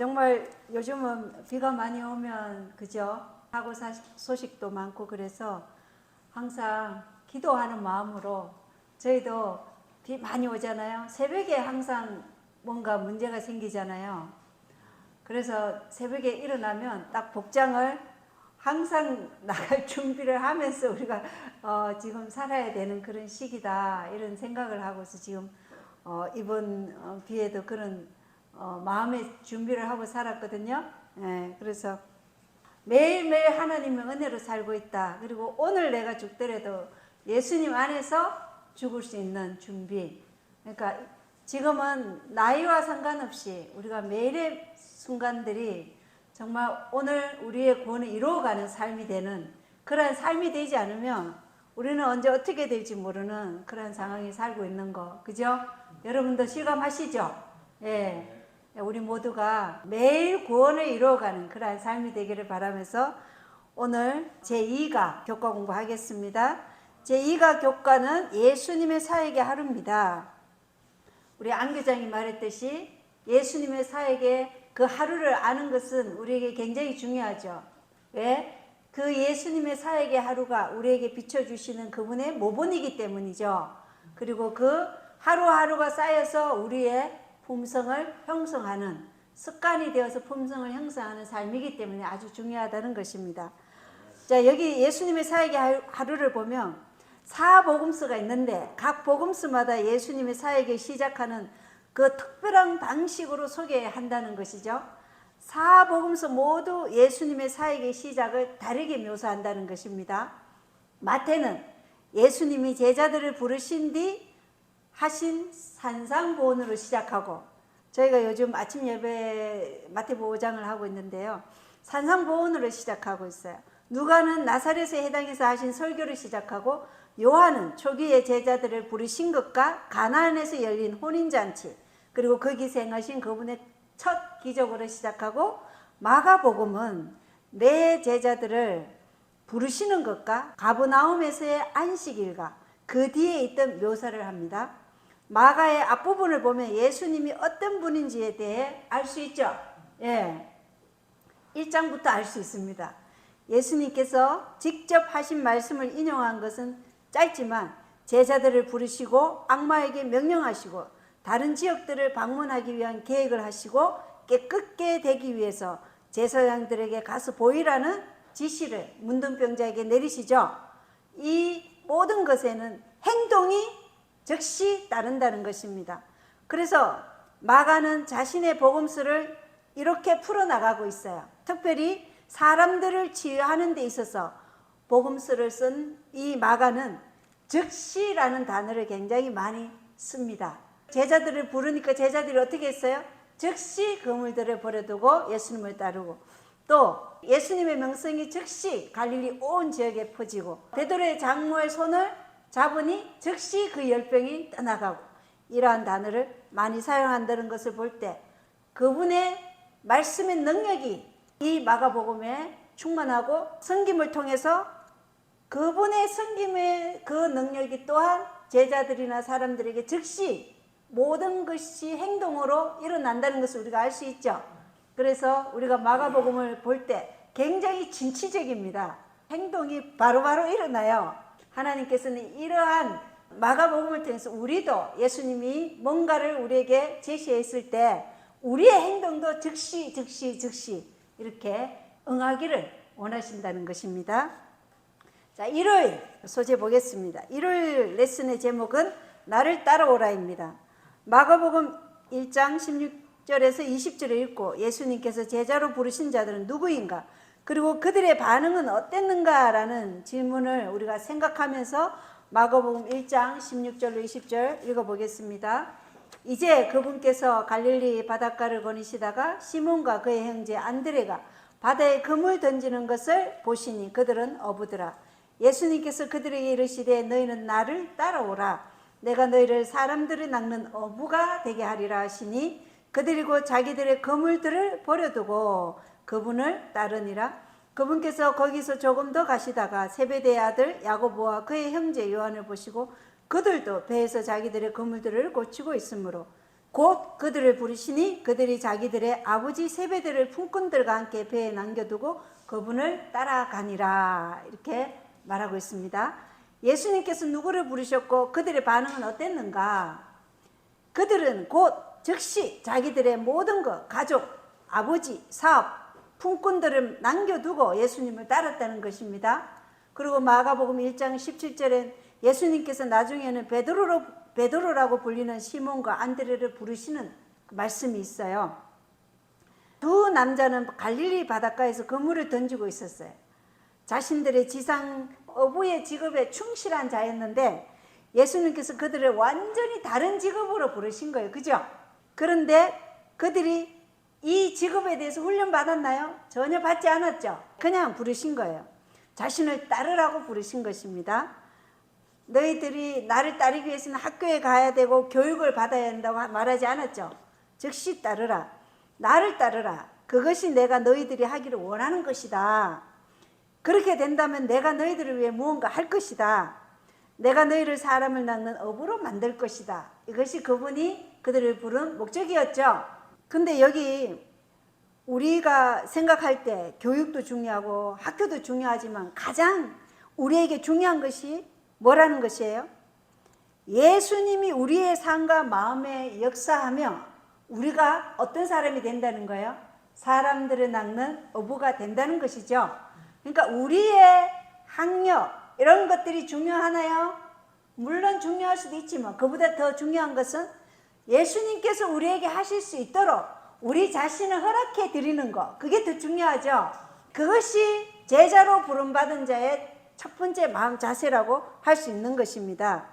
정말 요즘은 비가 많이 오면 그죠? 사고 소식도 많고 그래서 항상 기도하는 마음으로 저희도 비 많이 오잖아요. 새벽에 항상 뭔가 문제가 생기잖아요. 그래서 새벽에 일어나면 딱 복장을 항상 나갈 준비를 하면서 우리가 지금 살아야 되는 그런 시기다 이런 생각을 하고서 지금 이번 비에도 그런 마음의 준비를 하고 살았거든요. 예, 그래서 매일매일 하나님의 은혜로 살고 있다. 그리고 오늘 내가 죽더라도 예수님 안에서 죽을 수 있는 준비. 그러니까 지금은 나이와 상관없이 우리가 매일의 순간들이 정말 오늘 우리의 구원을 이루어가는 삶이 되는 그러한 삶이 되지 않으면 우리는 언제 어떻게 될지 모르는 그런 상황에 살고 있는 거. 그죠? 여러분도 실감하시죠? 예. 우리 모두가 매일 구원을 이루어가는 그러한 삶이 되기를 바라면서 오늘 제2가 교과 공부하겠습니다. 제2가 교과는 예수님의 사역의 하루입니다. 우리 안 교장이 말했듯이 예수님의 사역의 그 하루를 아는 것은 우리에게 굉장히 중요하죠. 왜? 그 예수님의 사역의 하루가 우리에게 비춰주시는 그분의 모본이기 때문이죠. 그리고 그 하루하루가 쌓여서 우리의 품성을 형성하는 습관이 되어서 품성을 형성하는 삶이기 때문에 아주 중요하다는 것입니다. 자, 여기 예수님의 사역의 하루를 보면 사복음서가 있는데 각 복음서마다 예수님의 사역을 시작하는 그 특별한 방식으로 소개한다는 것이죠. 사복음서 모두 예수님의 사역의 시작을 다르게 묘사한다는 것입니다. 마태는 예수님이 제자들을 부르신 뒤 하신 산상보훈으로 시작하고, 저희가 요즘 아침 예배 마태복음 5장을 하고 있는데요. 산상보훈으로 시작하고 있어요. 누가는 나사렛에 해당해서 하신 설교를 시작하고, 요한은 초기에 제자들을 부르신 것과 가나안에서 열린 혼인잔치, 그리고 거기서 행하신 그분의 첫 기적으로 시작하고, 마가복음은 내 제자들을 부르시는 것과 가버나움에서의 안식일과 그 뒤에 있던 묘사를 합니다. 마가의 앞부분을 보면 예수님이 어떤 분인지에 대해 알 수 있죠. 예, 1장부터 알 수 있습니다. 예수님께서 직접 하신 말씀을 인용한 것은 짧지만 제자들을 부르시고 악마에게 명령하시고 다른 지역들을 방문하기 위한 계획을 하시고 깨끗게 되기 위해서 제사장들에게 가서 보이라는 지시를 문둥병자에게 내리시죠. 이 모든 것에는 행동이 즉시 따른다는 것입니다. 그래서 마가는 자신의 복음서를 이렇게 풀어나가고 있어요. 특별히 사람들을 치유하는 데 있어서 복음서를 쓴 이 마가는 즉시라는 단어를 굉장히 많이 씁니다. 제자들을 부르니까 제자들이 어떻게 했어요? 즉시 그물들을 버려두고 예수님을 따르고, 또 예수님의 명성이 즉시 갈릴리 온 지역에 퍼지고, 베드로의 장모의 손을 잡으니 즉시 그 열병이 떠나가고, 이러한 단어를 많이 사용한다는 것을 볼 때 그분의 말씀의 능력이 이 마가복음에 충만하고 섬김을 통해서 그분의 섬김의 그 능력이 또한 제자들이나 사람들에게 즉시 모든 것이 행동으로 일어난다는 것을 우리가 알 수 있죠. 그래서 우리가 마가복음을 볼 때 굉장히 진취적입니다. 행동이 바로바로 일어나요. 하나님께서는 이러한 마가복음을 통해서 우리도 예수님이 뭔가를 우리에게 제시했을 때 우리의 행동도 즉시 이렇게 응하기를 원하신다는 것입니다. 자, 일요일 소재 보겠습니다. 일요일 레슨의 제목은 나를 따라오라입니다. 마가복음 1장 16절에서 20절을 읽고 예수님께서 제자로 부르신 자들은 누구인가? 그리고 그들의 반응은 어땠는가라는 질문을 우리가 생각하면서 마가복음 1장 16절로 20절 읽어보겠습니다. 이제 그분께서 갈릴리 바닷가를 거니시다가 시몬과 그의 형제 안드레가 바다에 그물 던지는 것을 보시니 그들은 어부더라. 예수님께서 그들에게 이르시되 너희는 나를 따라오라. 내가 너희를 사람들을 낚는 어부가 되게 하리라 하시니 그들이고 자기들의 그물들을 버려두고 그분을 따르니라. 그분께서 거기서 조금 더 가시다가 세베대의 아들 야고보와 그의 형제 요한을 보시고 그들도 배에서 자기들의 그물들을 고치고 있으므로 곧 그들을 부르시니 그들이 자기들의 아버지 세베대를 품꾼들과 함께 배에 남겨두고 그분을 따라가니라. 이렇게 말하고 있습니다. 예수님께서 누구를 부르셨고 그들의 반응은 어땠는가? 그들은 곧 즉시 자기들의 모든 것, 가족, 아버지, 사업, 품꾼들을 남겨두고 예수님을 따랐다는 것입니다. 그리고 마가복음 1장 17절엔 예수님께서 나중에는 베드로라고 불리는 시몬과 안드레를 부르시는 말씀이 있어요. 두 남자는 갈릴리 바닷가에서 그물을 던지고 있었어요. 자신들의 지상 어부의 직업에 충실한 자였는데 예수님께서 그들을 완전히 다른 직업으로 부르신 거예요. 그죠? 그런데 그들이 이 직업에 대해서 훈련 받았나요? 전혀 받지 않았죠. 그냥 부르신 거예요. 자신을 따르라고 부르신 것입니다. 너희들이 나를 따르기 위해서는 학교에 가야 되고 교육을 받아야 한다고 말하지 않았죠. 즉시 따르라. 나를 따르라. 그것이 내가 너희들이 하기를 원하는 것이다. 그렇게 된다면 내가 너희들을 위해 무언가 할 것이다. 내가 너희를 사람을 낚는 어부로 만들 것이다. 이것이 그분이 그들을 부른 목적이었죠. 근데 여기 우리가 생각할 때 교육도 중요하고 학교도 중요하지만 가장 우리에게 중요한 것이 뭐라는 것이에요? 예수님이 우리의 삶과 마음에 역사하며 우리가 어떤 사람이 된다는 거예요? 사람들을 낚는 어부가 된다는 것이죠. 그러니까 우리의 학력 이런 것들이 중요하나요? 물론 중요할 수도 있지만 그보다 더 중요한 것은 예수님께서 우리에게 하실 수 있도록 우리 자신을 허락해 드리는 것, 그게 더 중요하죠. 그것이 제자로 부름받은 자의 첫 번째 마음 자세라고 할 수 있는 것입니다.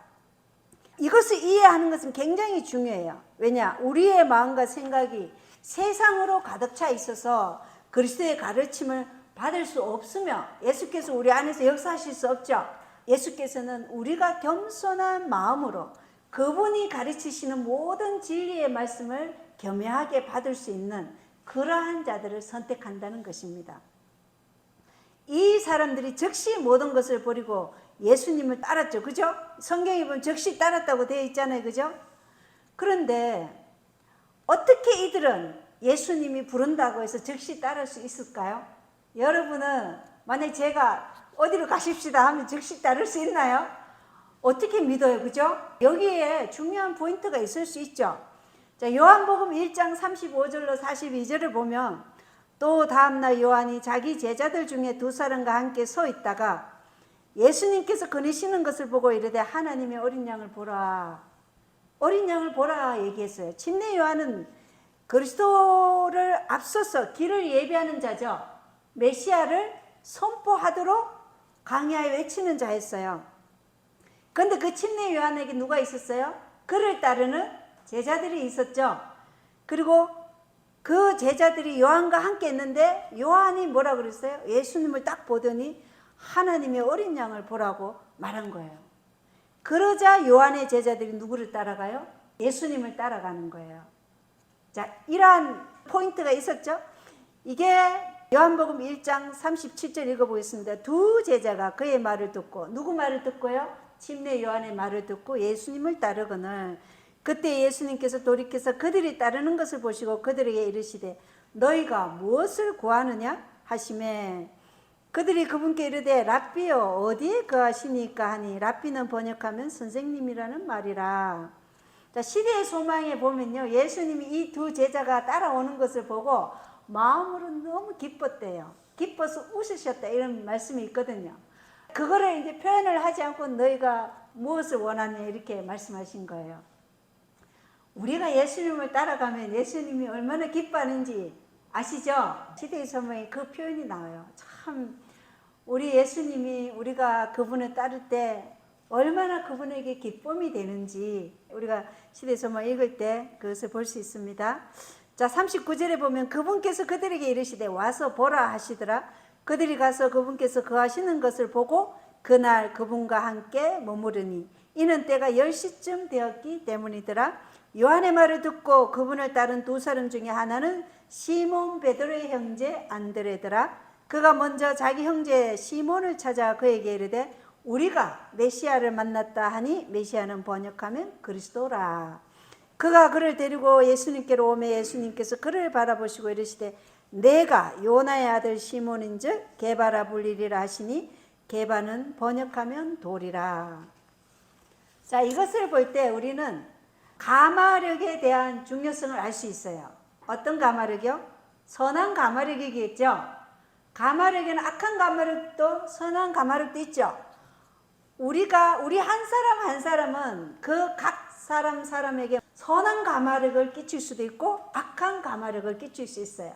이것을 이해하는 것은 굉장히 중요해요. 왜냐? 우리의 마음과 생각이 세상으로 가득 차 있어서 그리스도의 가르침을 받을 수 없으며 예수께서 우리 안에서 역사하실 수 없죠. 예수께서는 우리가 겸손한 마음으로 그분이 가르치시는 모든 진리의 말씀을 겸허하게 받을 수 있는 그러한 자들을 선택한다는 것입니다. 이 사람들이 즉시 모든 것을 버리고 예수님을 따랐죠. 그죠? 성경에 보면 즉시 따랐다고 되어 있잖아요. 그죠? 그런데 어떻게 이들은 예수님이 부른다고 해서 즉시 따를 수 있을까요? 여러분은 만약 제가 어디로 가십시다 하면 즉시 따를 수 있나요? 어떻게 믿어요? 그죠? 여기에 중요한 포인트가 있을 수 있죠. 자, 요한복음 1장 35절로 42절을 보면 또 다음날 요한이 자기 제자들 중에 두 사람과 함께 서 있다가 예수님께서 거니시는 것을 보고 이르되 하나님의 어린 양을 보라. 어린 양을 보라 얘기했어요. 침례 요한은 그리스도를 앞서서 길을 예비하는 자죠. 메시아를 선포하도록 강야에 외치는 자였어요. 그런데 그 침례 요한에게 누가 있었어요? 그를 따르는 제자들이 있었죠. 그리고 그 제자들이 요한과 함께 있는데 요한이 뭐라 그랬어요? 예수님을 딱 보더니 하나님의 어린 양을 보라고 말한 거예요. 그러자 요한의 제자들이 누구를 따라가요? 예수님을 따라가는 거예요. 자, 이러한 포인트가 있었죠. 이게 요한복음 1장 37절 읽어보겠습니다. 두 제자가 그의 말을 듣고, 누구 말을 듣고요? 침례 요한의 말을 듣고 예수님을 따르거늘 그때 예수님께서 돌이켜서 그들이 따르는 것을 보시고 그들에게 이르시되 너희가 무엇을 구하느냐 하시매 그들이 그분께 이르되 랍비여 어디에 거하시니까 하니 랍비는 번역하면 선생님이라는 말이라. 자, 시대의 소망에 보면요, 예수님이 이 두 제자가 따라오는 것을 보고 마음으로 너무 기뻤대요. 기뻐서 웃으셨다 이런 말씀이 있거든요. 그거를 이제 표현을 하지 않고 너희가 무엇을 원하느냐 이렇게 말씀하신 거예요. 우리가 예수님을 따라가면 예수님이 얼마나 기뻐하는지 아시죠? 시대의 소망에 그 표현이 나와요. 참 우리 예수님이 우리가 그분을 따를 때 얼마나 그분에게 기쁨이 되는지 우리가 시대의 소망 읽을 때 그것을 볼 수 있습니다. 자, 39절에 보면 그분께서 그들에게 이르시되 와서 보라 하시더라. 그들이 가서 그분께서 거하시는 것을 보고 그날 그분과 함께 머무르니 이는 때가 10시쯤 되었기 때문이더라. 요한의 말을 듣고 그분을 따른 두 사람 중에 하나는 시몬 베드로의 형제 안드레더라. 그가 먼저 자기 형제 시몬을 찾아 그에게 이르되 우리가 메시아를 만났다 하니 메시아는 번역하면 그리스도라. 그가 그를 데리고 예수님께로 오매 예수님께서 그를 바라보시고 이르시되 내가 요나의 아들 시몬인즉 게바라 불리리라 하시니 게바는 번역하면 돌이라. 자, 이것을 볼 때 우리는 가마력에 대한 중요성을 알 수 있어요. 어떤 가마력이요? 선한 가마력이겠죠. 가마력에는 악한 가마력도 선한 가마력도 있죠. 우리 한 사람 한 사람은 그 각 사람에게 선한 가마력을 끼칠 수도 있고 악한 가마력을 끼칠 수 있어요.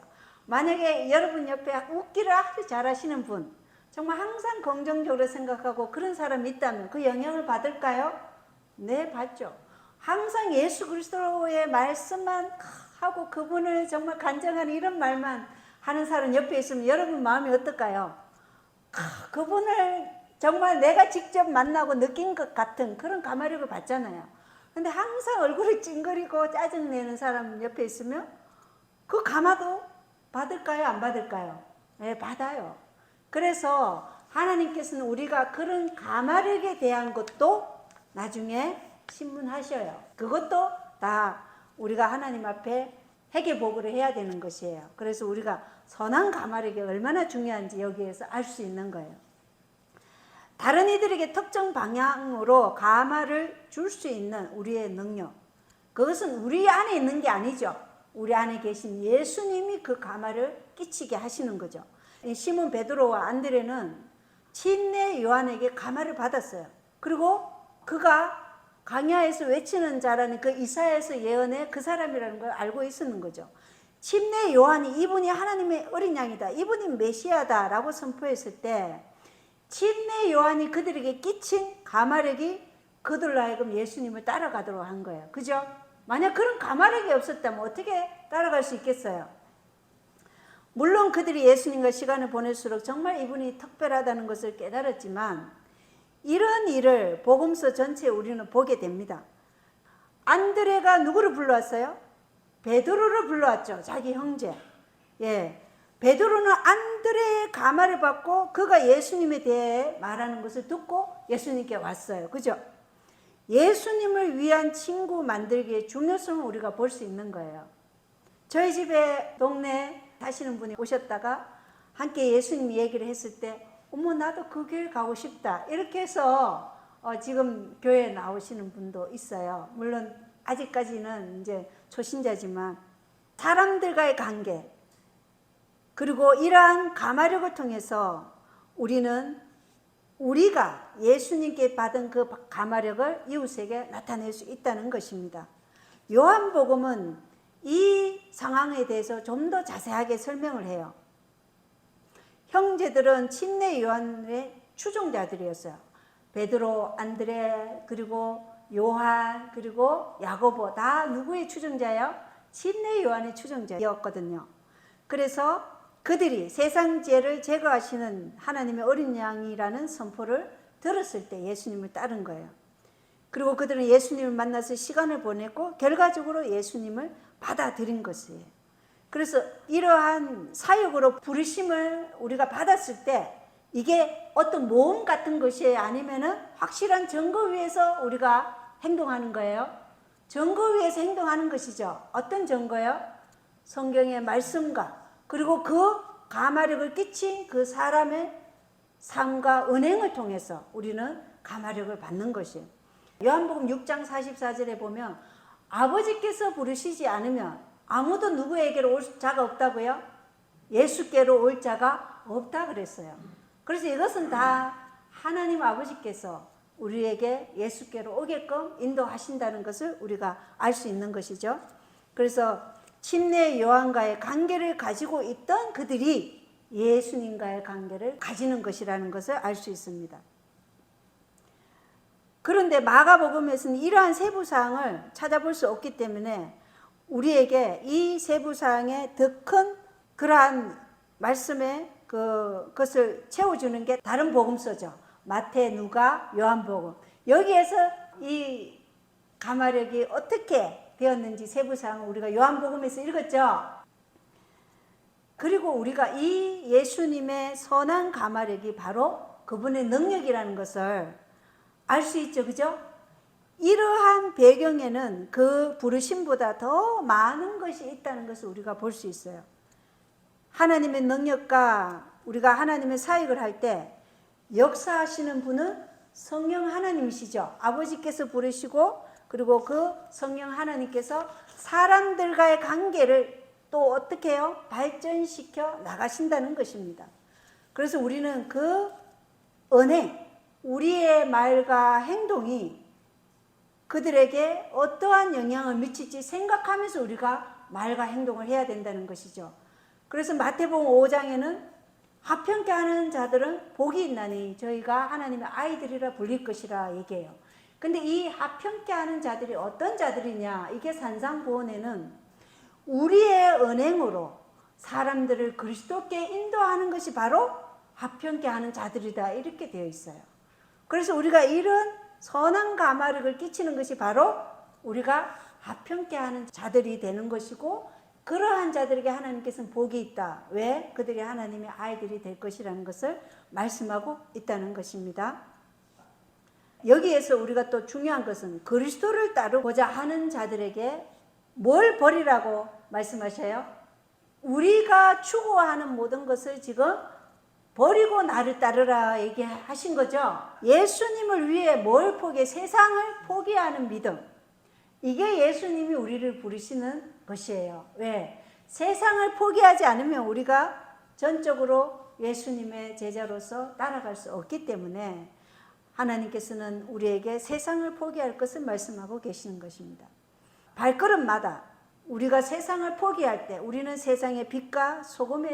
만약에 여러분 옆에 웃기를 아주 잘하시는 분, 정말 항상 긍정적으로 생각하고 그런 사람이 있다면 그 영향을 받을까요? 네, 받죠. 항상 예수 그리스도의 말씀만 하고 그분을 정말 간증하는 이런 말만 하는 사람 옆에 있으면 여러분 마음이 어떨까요? 그분을 정말 내가 직접 만나고 느낀 것 같은 그런 가마력을 받잖아요. 근데 항상 얼굴이 찡그리고 짜증내는 사람 옆에 있으면 그 가마도 받을까요? 안 받을까요? 네, 받아요. 그래서 하나님께서는 우리가 그런 가마력에 대한 것도 나중에 신문하셔요. 그것도 다 우리가 하나님 앞에 회개복을 해야 되는 것이에요. 그래서 우리가 선한 가마력이 얼마나 중요한지 여기에서 알 수 있는 거예요. 다른 이들에게 특정 방향으로 가마를 줄 수 있는 우리의 능력, 그것은 우리 안에 있는 게 아니죠. 우리 안에 계신 예수님이 그 가마를 끼치게 하시는 거죠. 시몬 베드로와 안드레는 친내 요한에게 가마를 받았어요. 그리고 그가 광야에서 외치는 자라는 그 이사야에서 예언의 그 사람이라는 걸 알고 있었는 거죠. 침례 요한이 이분이 하나님의 어린 양이다, 이분이 메시아다 라고 선포했을 때 침례 요한이 그들에게 끼친 가마력이 그들로 하여금 예수님을 따라가도록 한 거예요. 그죠? 만약 그런 가마력이 없었다면 어떻게 따라갈 수 있겠어요? 물론 그들이 예수님과 시간을 보낼수록 정말 이분이 특별하다는 것을 깨달았지만 이런 일을 복음서 전체에 우리는 보게 됩니다. 안드레가 누구를 불러왔어요? 베드로를 불러왔죠. 자기 형제. 예. 베드로는 안드레의 가마를 받고 그가 예수님에 대해 말하는 것을 듣고 예수님께 왔어요. 그죠? 예수님을 위한 친구 만들기의 중요성을 우리가 볼 수 있는 거예요. 저희 집에 동네 사시는 분이 오셨다가 함께 예수님 얘기를 했을 때 어머 나도 그 교회 가고 싶다 이렇게 해서 지금 교회에 나오시는 분도 있어요. 물론 아직까지는 이제 초신자지만 사람들과의 관계 그리고 이러한 가마력을 통해서 우리는 우리가 예수님께 받은 그 가마력을 이웃에게 나타낼 수 있다는 것입니다. 요한복음은 이 상황에 대해서 좀 더 자세하게 설명을 해요. 형제들은 침례 요한의 추종자들이었어요. 베드로, 안드레, 그리고 요한, 그리고 야고보 다 누구의 추종자예요? 침례 요한의 추종자였거든요. 그래서 그들이 세상 죄를 제거하시는 하나님의 어린 양이라는 선포를 들었을 때 예수님을 따른 거예요. 그리고 그들은 예수님을 만나서 시간을 보냈고 결과적으로 예수님을 받아들인 것이에요. 그래서 이러한 사역으로 부르심을 우리가 받았을 때 이게 어떤 모험 같은 것이 아니면은 확실한 증거 위에서 우리가 행동하는 거예요. 증거 위에서 행동하는 것이죠. 어떤 증거요? 성경의 말씀과 그리고 그 가마력을 끼친 그 사람의 삶과 은행을 통해서 우리는 가마력을 받는 것이에요. 요한복음 6장 44절에 보면 아버지께서 부르시지 않으면 아무도 누구에게로 올 자가 없다고요? 예수께로 올 자가 없다 그랬어요. 그래서 이것은 다 하나님 아버지께서 우리에게 예수께로 오게끔 인도하신다는 것을 우리가 알 수 있는 것이죠. 그래서 침례 요한과의 관계를 가지고 있던 그들이 예수님과의 관계를 가지는 것이라는 것을 알 수 있습니다. 그런데 마가복음에서는 이러한 세부사항을 찾아볼 수 없기 때문에 우리에게 이 세부사항의 더 큰 그러한 말씀의 그것을 채워주는 게 다른 복음서죠. 마태, 누가, 요한복음. 여기에서 이 가마력이 어떻게 되었는지 세부사항을 우리가 요한복음에서 읽었죠. 그리고 우리가 이 예수님의 선한 가마력이 바로 그분의 능력이라는 것을 알 수 있죠. 그죠? 이러한 배경에는 그 부르심보다 더 많은 것이 있다는 것을 우리가 볼 수 있어요. 하나님의 능력과 우리가 하나님의 사역을 할 때 역사하시는 분은 성령 하나님이시죠. 아버지께서 부르시고 그리고 그 성령 하나님께서 사람들과의 관계를 또 어떻게 해요? 발전시켜 나가신다는 것입니다. 그래서 우리는 그 은혜, 우리의 말과 행동이 그들에게 어떠한 영향을 미칠지 생각하면서 우리가 말과 행동을 해야 된다는 것이죠. 그래서 마태복음 5장에는 합평케 하는 자들은 복이 있나니 저희가 하나님의 아이들이라 불릴 것이라 얘기해요. 근데 이 합평케 하는 자들이 어떤 자들이냐? 이게 산상보훈에는 우리의 언행으로 사람들을 그리스도께 인도하는 것이 바로 합평케 하는 자들이다 이렇게 되어 있어요. 그래서 우리가 이런 선한 가마력을 끼치는 것이 바로 우리가 합평케 하는 자들이 되는 것이고 그러한 자들에게 하나님께서는 복이 있다. 왜? 그들이 하나님의 아이들이 될 것이라는 것을 말씀하고 있다는 것입니다. 여기에서 우리가 또 중요한 것은 그리스도를 따르고자 하는 자들에게 뭘 버리라고 말씀하셔요? 우리가 추구하는 모든 것을 지금 버리고 나를 따르라 얘기하신 거죠. 예수님을 위해 뭘 포기해? 세상을 포기하는 믿음. 이게 예수님이 우리를 부르시는 것이에요. 왜? 세상을 포기하지 않으면 우리가 전적으로 예수님의 제자로서 따라갈 수 없기 때문에 하나님께서는 우리에게 세상을 포기할 것을 말씀하고 계시는 것입니다. 발걸음마다 우리가 세상을 포기할 때 우리는 세상의 빛과 소금이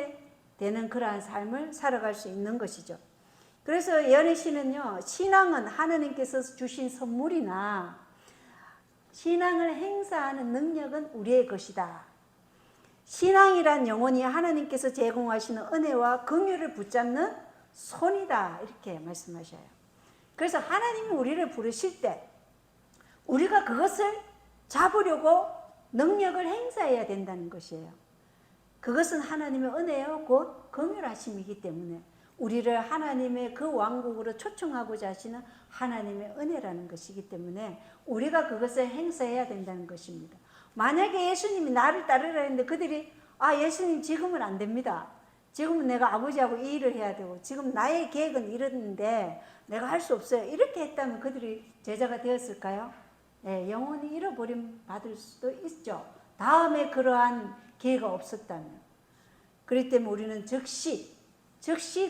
되는 그러한 삶을 살아갈 수 있는 것이죠. 그래서 연희 씨는요, 신앙은 하나님께서 주신 선물이나 신앙을 행사하는 능력은 우리의 것이다. 신앙이란 영혼이 하나님께서 제공하시는 은혜와 긍휼을 붙잡는 손이다. 이렇게 말씀하셔요. 그래서 하나님이 우리를 부르실 때 우리가 그것을 잡으려고 능력을 행사해야 된다는 것이에요. 그것은 하나님의 은혜요 곧 긍휼하심이기 때문에 우리를 하나님의 그 왕국으로 초청하고자 하시는 하나님의 은혜라는 것이기 때문에 우리가 그것을 행사해야 된다는 것입니다. 만약에 예수님이 나를 따르라 했는데 그들이 예수님 지금은 안 됩니다. 지금은 내가 아버지하고 이 일을 해야 되고 지금 나의 계획은 이런데 내가 할 수 없어요. 이렇게 했다면 그들이 제자가 되었을까요? 네, 영원히 잃어버림 받을 수도 있죠. 다음에 그러한 기회가 없었다면. 그렇기 때문에 우리는 즉시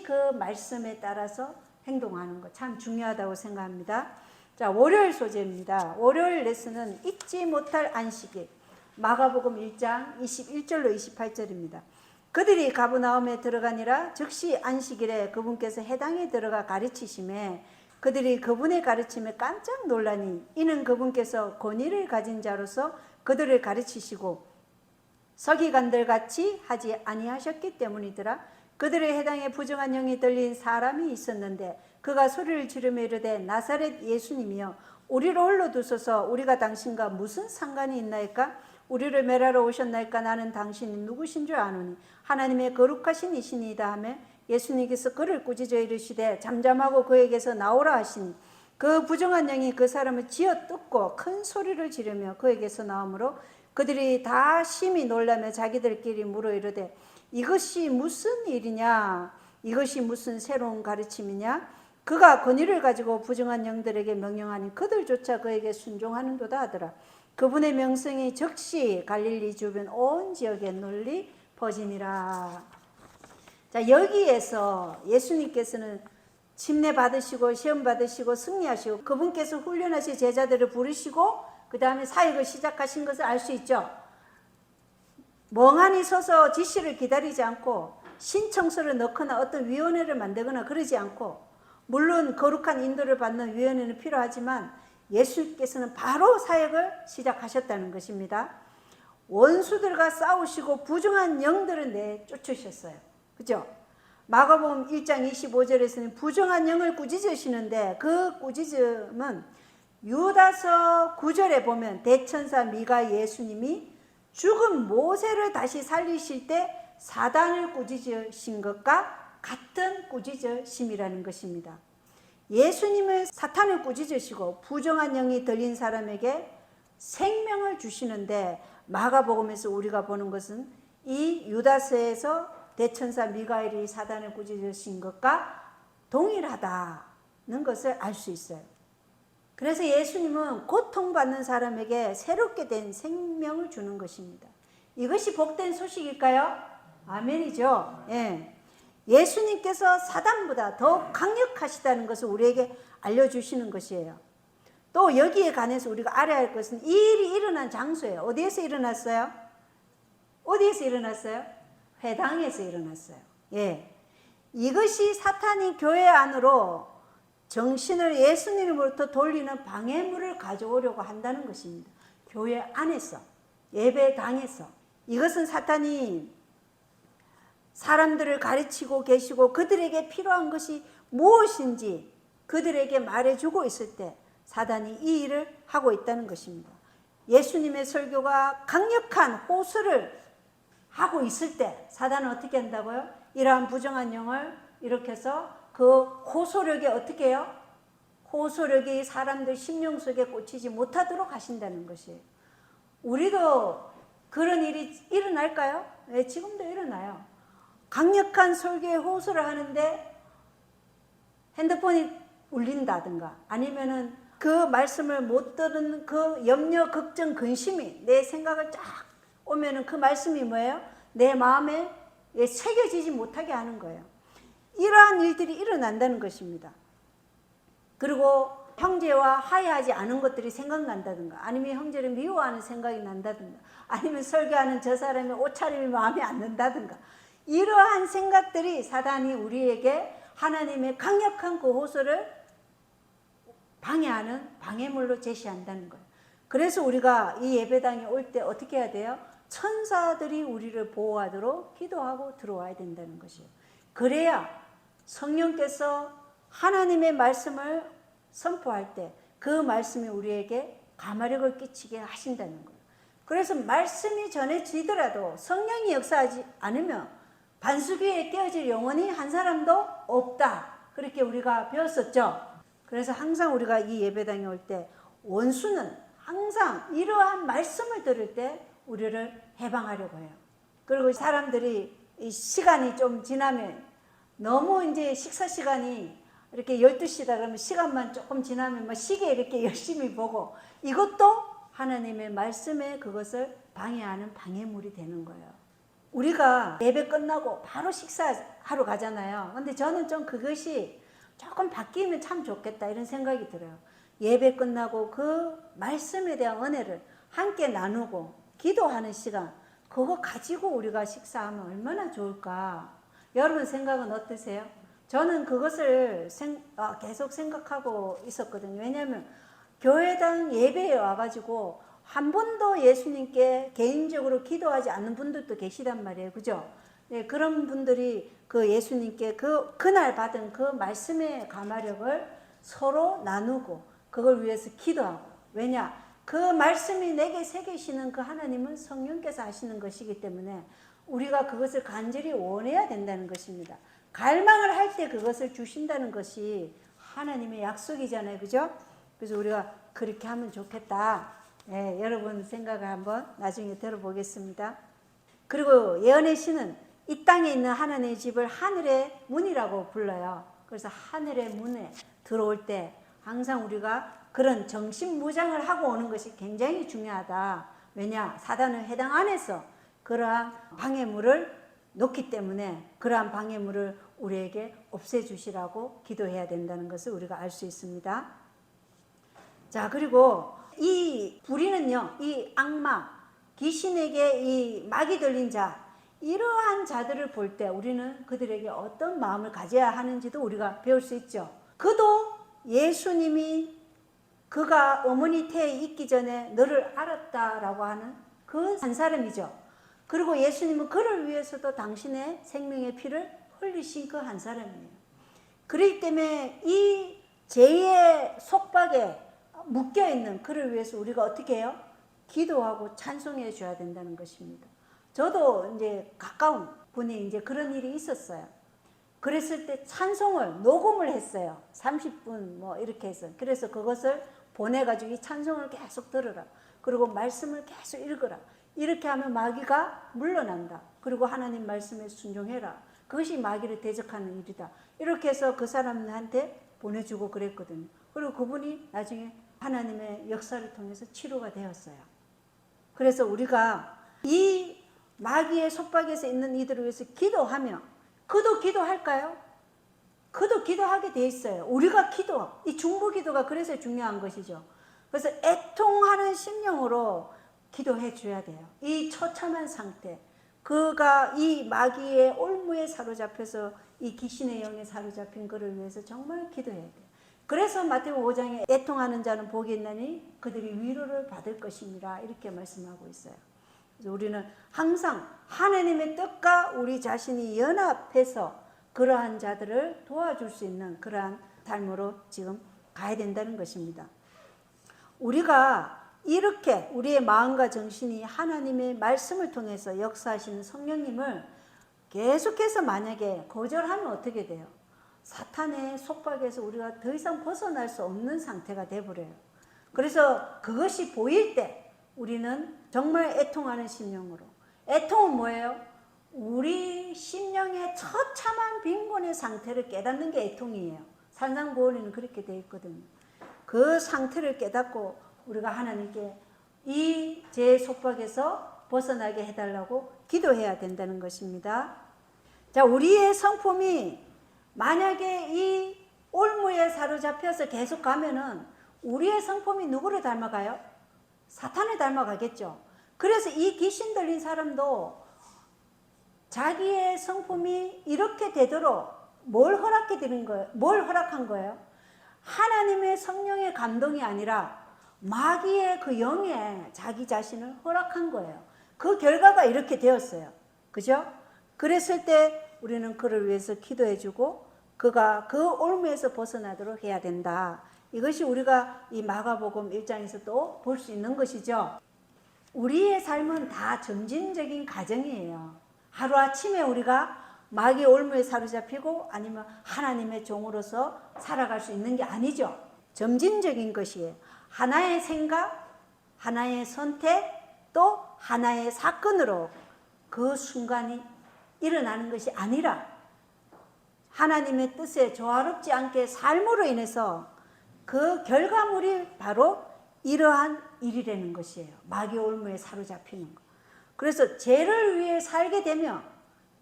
그 말씀에 따라서 행동하는 것 참 중요하다고 생각합니다. 자, 월요일 소재입니다. 월요일 레슨은 잊지 못할 안식일. 마가복음 1장 21절로 28절입니다. 그들이 가버나움에 들어가니라 즉시 안식일에 그분께서 해당에 들어가 가르치심에 그들이 그분의 가르침에 깜짝 놀라니 이는 그분께서 권위를 가진 자로서 그들을 가르치시고 서기관들같이 하지 아니하셨기 때문이더라. 그들의 해당에 부정한 영이 들린 사람이 있었는데 그가 소리를 지르며 이르되 나사렛 예수님이여 우리를 홀로 두소서 우리가 당신과 무슨 상관이 있나이까? 우리를 멸하러 오셨나이까? 나는 당신이 누구신 줄 아노니 하나님의 거룩하신 이시니이다 하며 예수님께서 그를 꾸짖어 이르시되 잠잠하고 그에게서 나오라 하시니 그 부정한 영이 그 사람을 쥐어뜯고 큰 소리를 지르며 그에게서 나오므로 그들이 다 심히 놀라며 자기들끼리 물어 이르되 이것이 무슨 일이냐? 이것이 무슨 새로운 가르침이냐? 그가 권위를 가지고 부정한 영들에게 명령하니 그들조차 그에게 순종하는도다 하더라. 그분의 명성이 즉시 갈릴리 주변 온 지역에 널리 퍼지니라. 자, 여기에서 예수님께서는 침례 받으시고 시험 받으시고 승리하시고 그분께서 훈련하신 제자들을 부르시고 그 다음에 사역을 시작하신 것을 알 수 있죠. 멍하니 서서 지시를 기다리지 않고 신청서를 넣거나 어떤 위원회를 만들거나 그러지 않고 물론 거룩한 인도를 받는 위원회는 필요하지만 예수께서는 바로 사역을 시작하셨다는 것입니다. 원수들과 싸우시고 부정한 영들을 내쫓으셨어요. 그죠? 마가복음 1장 25절에서는 부정한 영을 꾸짖으시는데 그 꾸짖음은 유다서 9절에 보면 대천사 미가 예수님이 죽은 모세를 다시 살리실 때 사단을 꾸짖으신 것과 같은 꾸짖으심이라는 것입니다. 예수님을 사탄을 꾸짖으시고 부정한 영이 들린 사람에게 생명을 주시는데, 마가복음에서 우리가 보는 것은 이 유다서에서 대천사 미가엘이 사단을 꾸짖으신 것과 동일하다는 것을 알 수 있어요. 그래서 예수님은 고통받는 사람에게 새롭게 된 생명을 주는 것입니다. 이것이 복된 소식일까요? 아멘이죠. 예. 예수님께서 사단보다 더 강력하시다는 것을 우리에게 알려주시는 것이에요. 또 여기에 관해서 우리가 알아야 할 것은 이 일이 일어난 장소예요. 어디에서 일어났어요? 어디에서 일어났어요? 회당에서 일어났어요. 예. 이것이 사탄이 교회 안으로 정신을 예수님으로부터 돌리는 방해물을 가져오려고 한다는 것입니다. 교회 안에서, 예배당에서. 이것은 사탄이 사람들을 가르치고 계시고 그들에게 필요한 것이 무엇인지 그들에게 말해주고 있을 때 사단이 이 일을 하고 있다는 것입니다. 예수님의 설교가 강력한 호소를 하고 있을 때 사단은 어떻게 한다고요? 이러한 부정한 영을 일으켜서 그 호소력이 어떻게 해요? 호소력이 사람들 심령 속에 꽂히지 못하도록 하신다는 것이에요. 우리도 그런 일이 일어날까요? 네, 지금도 일어나요. 강력한 설교에 호소를 하는데 핸드폰이 울린다든가 아니면은 그 말씀을 못 들은 그 염려, 걱정, 근심이 내 생각을 쫙 오면은 그 말씀이 뭐예요? 내 마음에 새겨지지 못하게 하는 거예요. 이러한 일들이 일어난다는 것입니다. 그리고 형제와 화해하지 않은 것들이 생각난다든가 아니면 형제를 미워하는 생각이 난다든가 아니면 설교하는 저 사람의 옷차림이 마음에 안 든다든가 이러한 생각들이 사단이 우리에게 하나님의 강력한 그 호소를 방해하는 방해물로 제시한다는 거예요. 그래서 우리가 이 예배당에 올 때 어떻게 해야 돼요? 천사들이 우리를 보호하도록 기도하고 들어와야 된다는 것이에요. 그래야 성령께서 하나님의 말씀을 선포할 때 그 말씀이 우리에게 감화력을 끼치게 하신다는 거예요. 그래서 말씀이 전해지더라도 성령이 역사하지 않으면 반수기에 떼어질 영혼이 한 사람도 없다. 그렇게 우리가 배웠었죠. 그래서 항상 우리가 이 예배당에 올 때 원수는 항상 이러한 말씀을 들을 때 우리를 해방하려고 해요. 그리고 사람들이 이 시간이 좀 지나면 너무 이제 식사 시간이 이렇게 12시다 그러면 시간만 조금 지나면 뭐 시계 이렇게 열심히 보고 이것도 하나님의 말씀에 그것을 방해하는 방해물이 되는 거예요. 우리가 예배 끝나고 바로 식사하러 가잖아요. 근데 저는 좀 그것이 조금 바뀌면 참 좋겠다 이런 생각이 들어요. 예배 끝나고 그 말씀에 대한 은혜를 함께 나누고 기도하는 시간 그거 가지고 우리가 식사하면 얼마나 좋을까. 여러분 생각은 어떠세요? 저는 그것을 계속 생각하고 있었거든요. 왜냐하면 교회당 예배에 와가지고 한 번도 예수님께 개인적으로 기도하지 않는 분들도 계시단 말이에요. 그죠? 네, 그런 분들이 그 예수님께 그날 받은 그 말씀의 감화력을 서로 나누고 그걸 위해서 기도하고. 왜냐? 그 말씀이 내게 새기시는 그 하나님은 성령께서 하시는 것이기 때문에 우리가 그것을 간절히 원해야 된다는 것입니다. 갈망을 할 때 그것을 주신다는 것이 하나님의 약속이잖아요. 그죠? 그래서 우리가 그렇게 하면 좋겠다. 네, 여러분 생각을 한번 나중에 들어보겠습니다. 그리고 예언의 신은 이 땅에 있는 하나님의 집을 하늘의 문이라고 불러요. 그래서 하늘의 문에 들어올 때 항상 우리가 그런 정신무장을 하고 오는 것이 굉장히 중요하다. 왜냐? 사단은 회당 안에서 그러한 방해물을 놓기 때문에 그러한 방해물을 우리에게 없애주시라고 기도해야 된다는 것을 우리가 알 수 있습니다. 자, 그리고 이 불의는요, 이 악마, 귀신에게 이 막이 들린 자, 이러한 자들을 볼 때 우리는 그들에게 어떤 마음을 가져야 하는지도 우리가 배울 수 있죠. 그도 예수님이 그가 어머니 태에 있기 전에 너를 알았다라고 하는 그 한 사람이죠. 그리고 예수님은 그를 위해서도 당신의 생명의 피를 흘리신 그 한 사람이에요. 그렇기 때문에 이 죄의 속박에 묶여있는 그를 위해서 우리가 어떻게 해요? 기도하고 찬송해 줘야 된다는 것입니다. 저도 이제 가까운 분이 이제 그런 일이 있었어요. 그랬을 때 찬송을 녹음을 했어요. 30분 뭐 이렇게 해서. 그래서 그것을 보내가지고 이 찬송을 계속 들으라. 그리고 말씀을 계속 읽으라. 이렇게 하면 마귀가 물러난다. 그리고 하나님 말씀에 순종해라. 그것이 마귀를 대적하는 일이다. 이렇게 해서 그 사람한테 보내주고 그랬거든요. 그리고 그분이 나중에 하나님의 역사를 통해서 치료가 되었어요. 그래서 우리가 이 마귀의 속박에서 있는 이들을 위해서 기도하며, 그도 기도할까요? 그도 기도하게 돼 있어요. 우리가 기도, 이 중보 기도가 그래서 중요한 것이죠. 그래서 애통하는 심령으로 기도해 줘야 돼요. 이 처참한 상태, 그가 이 마귀의 올무에 사로잡혀서 이 귀신의 영에 사로잡힌 그를 위해서 정말 기도해야 돼요. 그래서 마태복음 5장에 애통하는 자는 복이 있나니 그들이 위로를 받을 것입니다. 이렇게 말씀하고 있어요. 그래서 우리는 항상 하나님의 뜻과 우리 자신이 연합해서 그러한 자들을 도와줄 수 있는 그러한 삶으로 지금 가야 된다는 것입니다. 우리가 이렇게 우리의 마음과 정신이 하나님의 말씀을 통해서 역사하시는 성령님을 계속해서 만약에 거절하면 어떻게 돼요? 사탄의 속박에서 우리가 더 이상 벗어날 수 없는 상태가 되어버려요. 그래서 그것이 보일 때 우리는 정말 애통하는 심령으로, 애통은 뭐예요? 우리 심령의 처참한 빈곤의 상태를 깨닫는 게 애통이에요. 산상보훈에는 그렇게 되어 있거든요. 그 상태를 깨닫고 우리가 하나님께 이 죄의 속박에서 벗어나게 해달라고 기도해야 된다는 것입니다. 자, 우리의 성품이 만약에 이 올무에 사로잡혀서 계속 가면은 우리의 성품이 누구를 닮아가요? 사탄을 닮아가겠죠. 그래서 이 귀신 들린 사람도 자기의 성품이 이렇게 되도록 뭘 허락해 드린 거예요? 뭘 허락한 거예요? 하나님의 성령의 감동이 아니라 마귀의 그 영에 자기 자신을 허락한 거예요. 그 결과가 이렇게 되었어요. 그죠? 그랬을 때 우리는 그를 위해서 기도해주고 그가 그 올무에서 벗어나도록 해야 된다. 이것이 우리가 이 마가복음 1장에서 또 볼 수 있는 것이죠. 우리의 삶은 다 점진적인 과정이에요. 하루아침에 우리가 마귀의 올무에 사로잡히고 아니면 하나님의 종으로서 살아갈 수 있는 게 아니죠. 점진적인 것이에요. 하나의 생각, 하나의 선택, 또 하나의 사건으로 그 순간이 일어나는 것이 아니라 하나님의 뜻에 조화롭지 않게 삶으로 인해서 그 결과물이 바로 이러한 일이라는 것이에요. 마귀 올무에 사로잡히는 것. 그래서 죄를 위해 살게 되면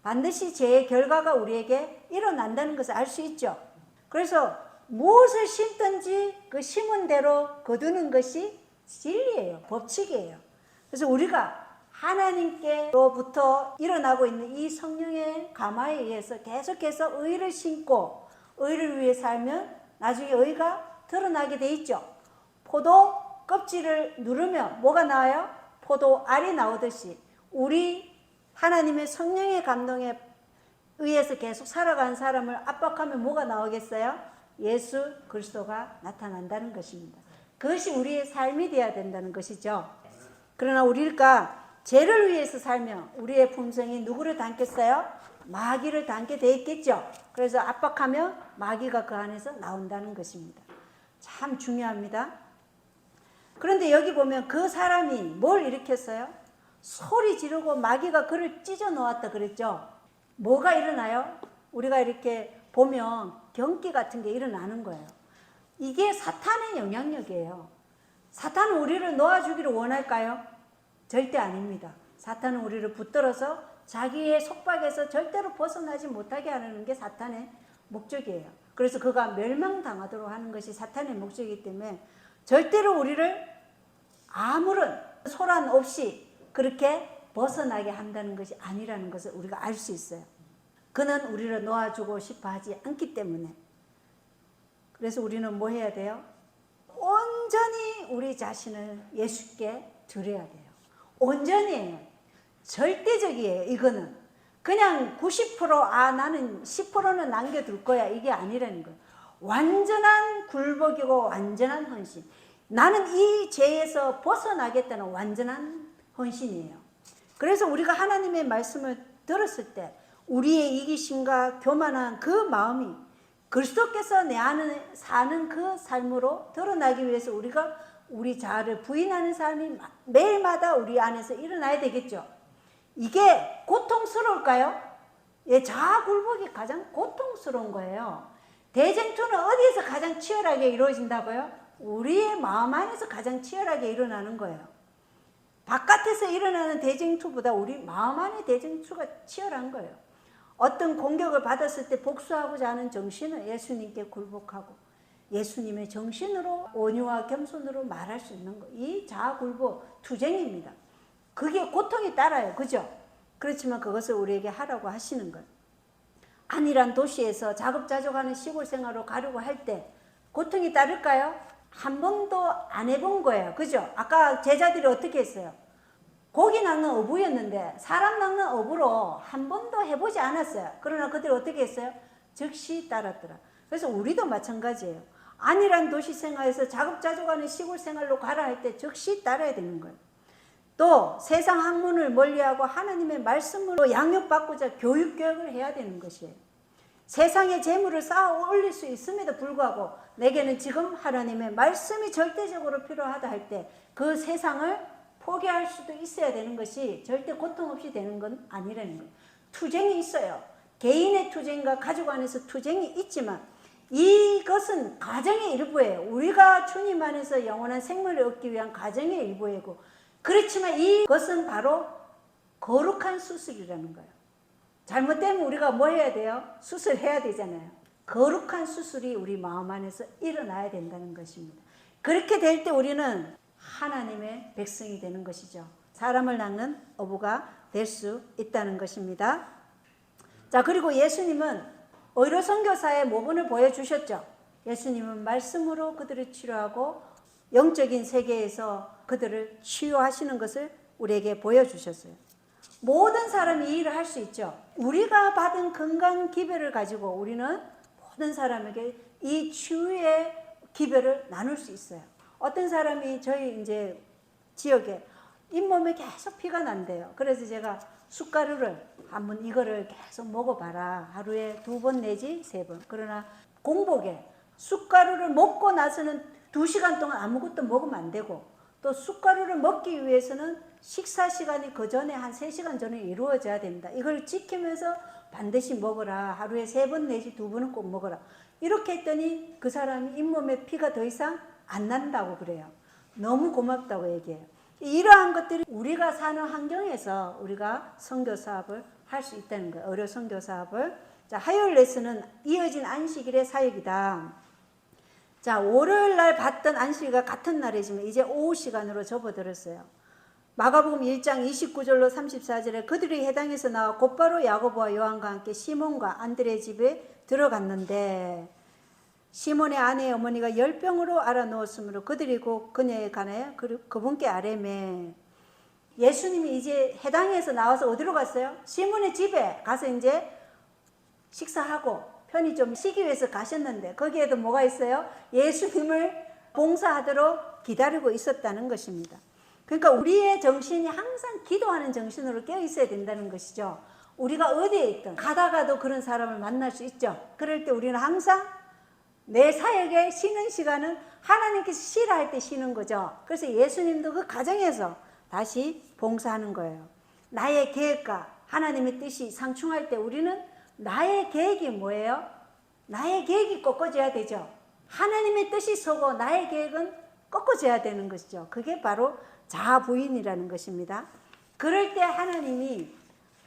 반드시 죄의 결과가 우리에게 일어난다는 것을 알 수 있죠. 그래서 무엇을 심든지 그 심은 대로 거두는 것이 진리예요. 법칙이에요. 그래서 우리가 하나님께로부터 일어나고 있는 이 성령의 감화에 의해서 계속해서 의를 심고 의를 위해 살면 나중에 의가 드러나게 돼 있죠. 포도 껍질을 누르면 뭐가 나와요? 포도 알이 나오듯이 우리 하나님의 성령의 감동에 의해서 계속 살아가는 사람을 압박하면 뭐가 나오겠어요? 예수 그리스도가 나타난다는 것입니다. 그것이 우리의 삶이 되어야 된다는 것이죠. 그러나 우리가 죄를 위해서 살면 우리의 품성이 누구를 닮겠어요? 마귀를 닮게 돼 있겠죠. 그래서 압박하면 마귀가 그 안에서 나온다는 것입니다. 참 중요합니다. 그런데 여기 보면 그 사람이 뭘 일으켰어요? 소리 지르고 마귀가 그를 찢어 놓았다 그랬죠. 뭐가 일어나요? 우리가 이렇게 보면 경기 같은 게 일어나는 거예요. 이게 사탄의 영향력이에요. 사탄은 우리를 놓아주기를 원할까요? 절대 아닙니다. 사탄은 우리를 붙들어서 자기의 속박에서 절대로 벗어나지 못하게 하는 게 사탄의 목적이에요. 그래서 그가 멸망당하도록 하는 것이 사탄의 목적이기 때문에 절대로 우리를 아무런 소란 없이 그렇게 벗어나게 한다는 것이 아니라는 것을 우리가 알 수 있어요. 그는 우리를 놓아주고 싶어 하지 않기 때문에. 그래서 우리는 뭐 해야 돼요? 온전히 우리 자신을 예수께 드려야 돼요. 온전히예요. 절대적이에요. 이거는 그냥 90% 나는 10%는 남겨둘 거야 이게 아니라는 거예요. 완전한 굴복이고 완전한 헌신. 나는 이 죄에서 벗어나겠다는 완전한 헌신이에요. 그래서 우리가 하나님의 말씀을 들었을 때 우리의 이기심과 교만한 그 마음이 그리스도께서 내 안에 사는 그 삶으로 드러나기 위해서 우리가 우리 자아를 부인하는 삶이 매일마다 우리 안에서 일어나야 되겠죠. 이게 고통스러울까요? 예, 자아 굴복이 가장 고통스러운 거예요. 대쟁투는 어디에서 가장 치열하게 이루어진다고요? 우리의 마음 안에서 가장 치열하게 일어나는 거예요. 바깥에서 일어나는 대쟁투보다 우리 마음 안의 대쟁투가 치열한 거예요. 어떤 공격을 받았을 때 복수하고자 하는 정신은 예수님께 굴복하고 예수님의 정신으로 온유와 겸손으로 말할 수 있는 거. 이 자아 굴복 투쟁입니다. 그게 고통이 따라요. 그죠? 그렇지만 그것을 우리에게 하라고 하시는 거예요. 안이란 도시에서 자급자족하는 시골 생활로 가려고 할 때 고통이 따를까요? 한 번도 안 해본 거예요. 그죠? 아까 제자들이 어떻게 했어요? 고기 낚는 어부였는데 사람 낚는 어부로 한 번도 해보지 않았어요. 그러나 그들이 어떻게 했어요? 즉시 따랐더라. 그래서 우리도 마찬가지예요. 안이란 도시 생활에서 자급자족하는 시골 생활로 가라 할 때 즉시 따라야 되는 거예요. 또 세상 학문을 멀리하고 하나님의 말씀으로 양육받고자 교육을 해야 되는 것이에요. 세상의 재물을 쌓아 올릴 수 있음에도 불구하고 내게는 지금 하나님의 말씀이 절대적으로 필요하다 할 때 그 세상을 포기할 수도 있어야 되는 것이 절대 고통 없이 되는 건 아니라는 거예요. 투쟁이 있어요. 개인의 투쟁과 가족 안에서 투쟁이 있지만 이것은 가정의 일부예요. 우리가 주님 안에서 영원한 생명을 얻기 위한 가정의 일부이고, 그렇지만 이것은 바로 거룩한 수술이라는 거예요. 잘못되면 우리가 뭐 해야 돼요? 수술해야 되잖아요. 거룩한 수술이 우리 마음 안에서 일어나야 된다는 것입니다. 그렇게 될 때 우리는 하나님의 백성이 되는 것이죠. 사람을 낚는 어부가 될 수 있다는 것입니다. 자, 그리고 예수님은 의로 선교사의 모본을 보여주셨죠. 예수님은 말씀으로 그들을 치료하고 영적인 세계에서 그들을 치유하시는 것을 우리에게 보여주셨어요. 모든 사람이 이 일을 할 수 있죠. 우리가 받은 건강 기별을 가지고 우리는 모든 사람에게 이 치유의 기별을 나눌 수 있어요. 어떤 사람이 저희 이제 지역에 잇몸에 계속 피가 난대요. 그래서 제가 숟가루를 한번 이거를 계속 먹어봐라. 하루에 2번 내지 3번. 그러나 공복에 숟가루를 먹고 나서는 2시간 동안 아무것도 먹으면 안 되고, 또 숟가루를 먹기 위해서는 식사 시간이 그 전에 한 3시간 전에 이루어져야 된다. 이걸 지키면서 반드시 먹어라. 하루에 3번 내지 2번은 꼭 먹어라. 이렇게 했더니 그 사람이 잇몸에 피가 더 이상 안 난다고 그래요. 너무 고맙다고 얘기해요. 이러한 것들이 우리가 사는 환경에서 우리가 선교 사업을 할 수 있다는 거예요. 의료 선교 사업을. 자, 화요일 레슨은 이어진 안식일의 사역이다. 자, 월요일 날 받던 안식일과 같은 날이지만 이제 오후 시간으로 접어들었어요. 마가복음 1장 29절로 34절에 그들이 해당에서 나와 곧바로 야고보와 요한과 함께 시몬과 안드레 집에 들어갔는데 시몬의 아내의 어머니가 열병으로 알아누웠으므로 그들이 곧 그녀에 관하여 그분께 아뢰매. 예수님이 이제 해당에서 나와서 어디로 갔어요? 시몬의 집에 가서 이제 식사하고 편히 좀 쉬기 위해서 가셨는데 거기에도 뭐가 있어요? 예수님을 봉사하도록 기다리고 있었다는 것입니다. 그러니까 우리의 정신이 항상 기도하는 정신으로 깨어 있어야 된다는 것이죠. 우리가 어디에 있든 가다가도 그런 사람을 만날 수 있죠. 그럴 때 우리는 항상 내 사역에 쉬는 시간은 하나님께서 쉬라 할 때 쉬는 거죠. 그래서 예수님도 그 가정에서 다시 봉사하는 거예요. 나의 계획과 하나님의 뜻이 상충할 때 우리는 나의 계획이 뭐예요? 나의 계획이 꺾어져야 되죠. 하나님의 뜻이 서고 나의 계획은 꺾어져야 되는 것이죠. 그게 바로 자아 부인이라는 것입니다. 그럴 때 하나님이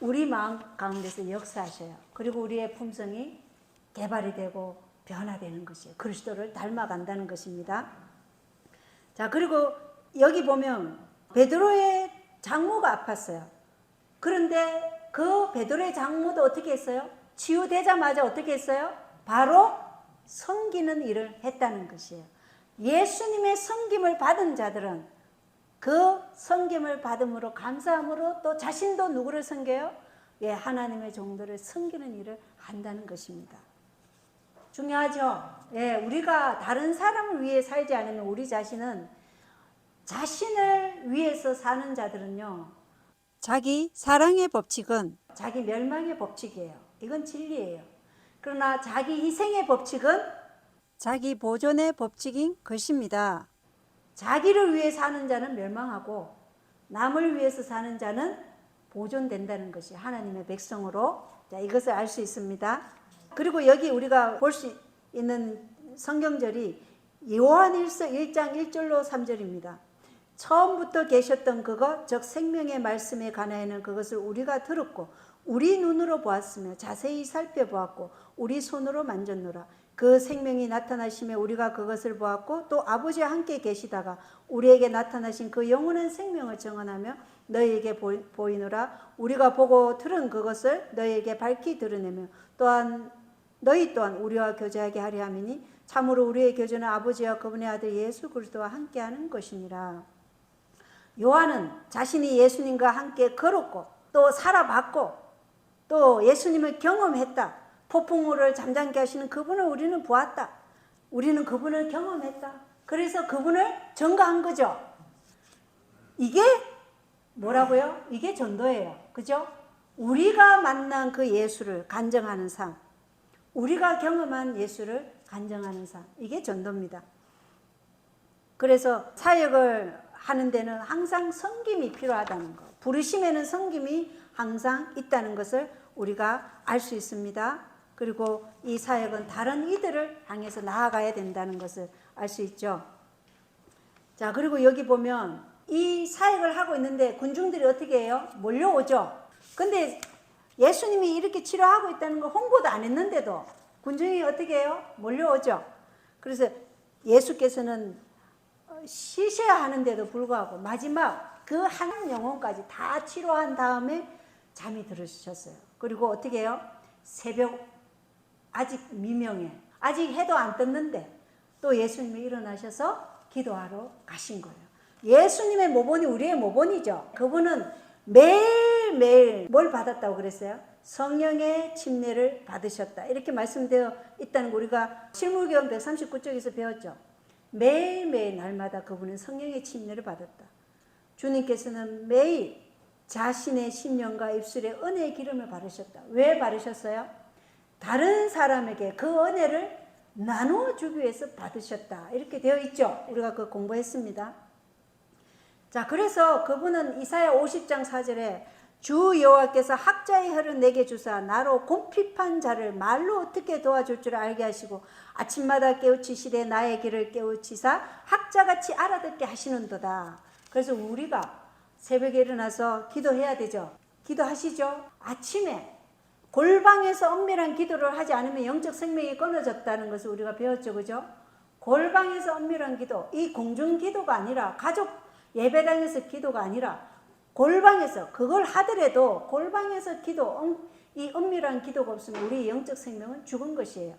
우리 마음 가운데서 역사하셔요. 그리고 우리의 품성이 개발이 되고 변화되는 것이에요. 그리스도를 닮아간다는 것입니다. 자, 그리고 여기 보면 베드로의 장모가 아팠어요. 그런데 그 베드로의 장모도 어떻게 했어요? 치유되자마자 어떻게 했어요? 바로 섬기는 일을 했다는 것이에요. 예수님의 섬김을 받은 자들은 그 섬김을 받음으로 감사함으로 또 자신도 누구를 섬겨요? 예, 하나님의 종들을 섬기는 일을 한다는 것입니다. 중요하죠. 예, 우리가 다른 사람을 위해 살지 않으면 우리 자신은 자신을 위해서 사는 자들은요, 자기 사랑의 법칙은 자기 멸망의 법칙이에요. 이건 진리예요. 그러나 자기 희생의 법칙은 자기 보존의 법칙인 것입니다. 자기를 위해 사는 자는 멸망하고 남을 위해서 사는 자는 보존된다는 것이 하나님의 백성으로 이것을 알 수 있습니다. 그리고 여기 우리가 볼 수 있는 성경절이 요한일서 1장 1절로 3절입니다. 처음부터 계셨던 그것 즉 생명의 말씀에 관하여는 그것을 우리가 들었고 우리 눈으로 보았으며 자세히 살펴보았고 우리 손으로 만졌노라. 그 생명이 나타나심에 우리가 그것을 보았고 또 아버지와 함께 계시다가 우리에게 나타나신 그 영원한 생명을 증언하며 너희에게 보이노라. 우리가 보고 들은 그것을 너희에게 밝히 드러내며 또한 너희 또한 우리와 교제하게 하려 함이니 참으로 우리의 교제는 아버지와 그분의 아들 예수 그리스도와 함께하는 것이니라. 요한은 자신이 예수님과 함께 걸었고 또 살아봤고 또 예수님을 경험했다. 폭풍우를 잠잠케 하시는 그분을 우리는 보았다. 우리는 그분을 경험했다. 그래서 그분을 전가한 거죠. 이게 뭐라고요? 이게 전도예요. 그죠? 우리가 만난 그 예수를 간증하는 삶, 우리가 경험한 예수를 간증하는 삶, 이게 전도입니다. 그래서 사역을 하는 데는 항상 섬김이 필요하다는 것, 부르심에는 섬김이 항상 있다는 것을 우리가 알 수 있습니다. 그리고 이 사역은 다른 이들을 향해서 나아가야 된다는 것을 알 수 있죠. 자, 그리고 여기 보면 이 사역을 하고 있는데 군중들이 어떻게 해요? 몰려오죠. 근데 예수님이 이렇게 치료하고 있다는 거 홍보도 안 했는데도 군중이 어떻게 해요? 몰려오죠. 그래서 예수께서는 쉬셔야 하는데도 불구하고 마지막 그 한 영혼까지 다 치료한 다음에 잠이 들으셨어요. 그리고 어떻게 해요? 새벽 아직 미명에 아직 해도 안 떴는데 또 예수님이 일어나셔서 기도하러 가신 거예요. 예수님의 모본이 우리의 모본이죠. 그분은 매일매일 뭘 받았다고 그랬어요? 성령의 침례를 받으셨다. 이렇게 말씀되어 있다는 거 우리가 실물교훈 139쪽에서 배웠죠. 매일매일 날마다 그분은 성령의 침례를 받았다. 주님께서는 매일 자신의 심령과 입술에 은혜의 기름을 바르셨다. 왜 바르셨어요? 다른 사람에게 그 은혜를 나누어 주기 위해서 받으셨다. 이렇게 되어 있죠. 우리가 그 공부했습니다. 자, 그래서 그분은 이사야 50장 4절에 주 여호와께서 학자의 혀를 내게 주사 나로 곰핍한 자를 말로 어떻게 도와줄 줄 알게 하시고 아침마다 깨우치시되 나의 길을 깨우치사 학자같이 알아듣게 하시는도다. 그래서 우리가 새벽에 일어나서 기도해야 되죠. 기도하시죠. 아침에 골방에서 엄밀한 기도를 하지 않으면 영적 생명이 끊어졌다는 것을 우리가 배웠죠. 그죠? 골방에서 엄밀한 기도, 이 공중 기도가 아니라 가족 예배당에서 기도가 아니라 골방에서, 그걸 하더라도 골방에서 기도, 이 은밀한 기도가 없으면 우리의 영적 생명은 죽은 것이에요.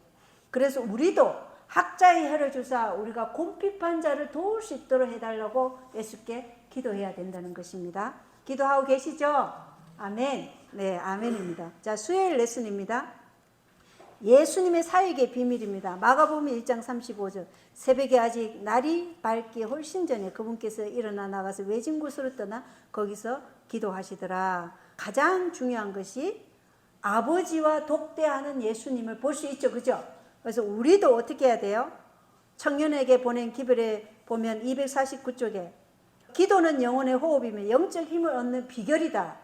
그래서 우리도 학자의 혀를 주사 우리가 곰핍한 자를 도울 수 있도록 해달라고 예수께 기도해야 된다는 것입니다. 기도하고 계시죠? 아멘. 네, 아멘입니다. 자, 수요일 레슨입니다. 예수님의 사역의 비밀입니다. 마가복음 1장 35절. 새벽에 아직 날이 밝기 훨씬 전에 그분께서 일어나 나가서 외진 곳으로 떠나 거기서 기도하시더라. 가장 중요한 것이 아버지와 독대하는 예수님을 볼 수 있죠. 그죠? 그래서 우리도 어떻게 해야 돼요? 청년에게 보낸 기별에 보면 249쪽에 기도는 영혼의 호흡이며 영적 힘을 얻는 비결이다.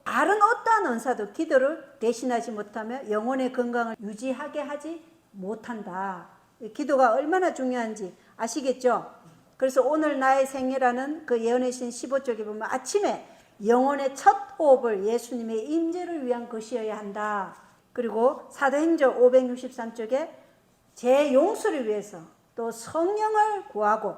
다른 어떠한 은사도 기도를 대신하지 못하며 영혼의 건강을 유지하게 하지 못한다. 기도가 얼마나 중요한지 아시겠죠? 그래서 오늘 나의 생애라는 그 예언의 신 15쪽에 보면 아침에 영혼의 첫 호흡을 예수님의 임재를 위한 것이어야 한다. 그리고 사도행전 563쪽에 제 용서를 위해서 또 성령을 구하고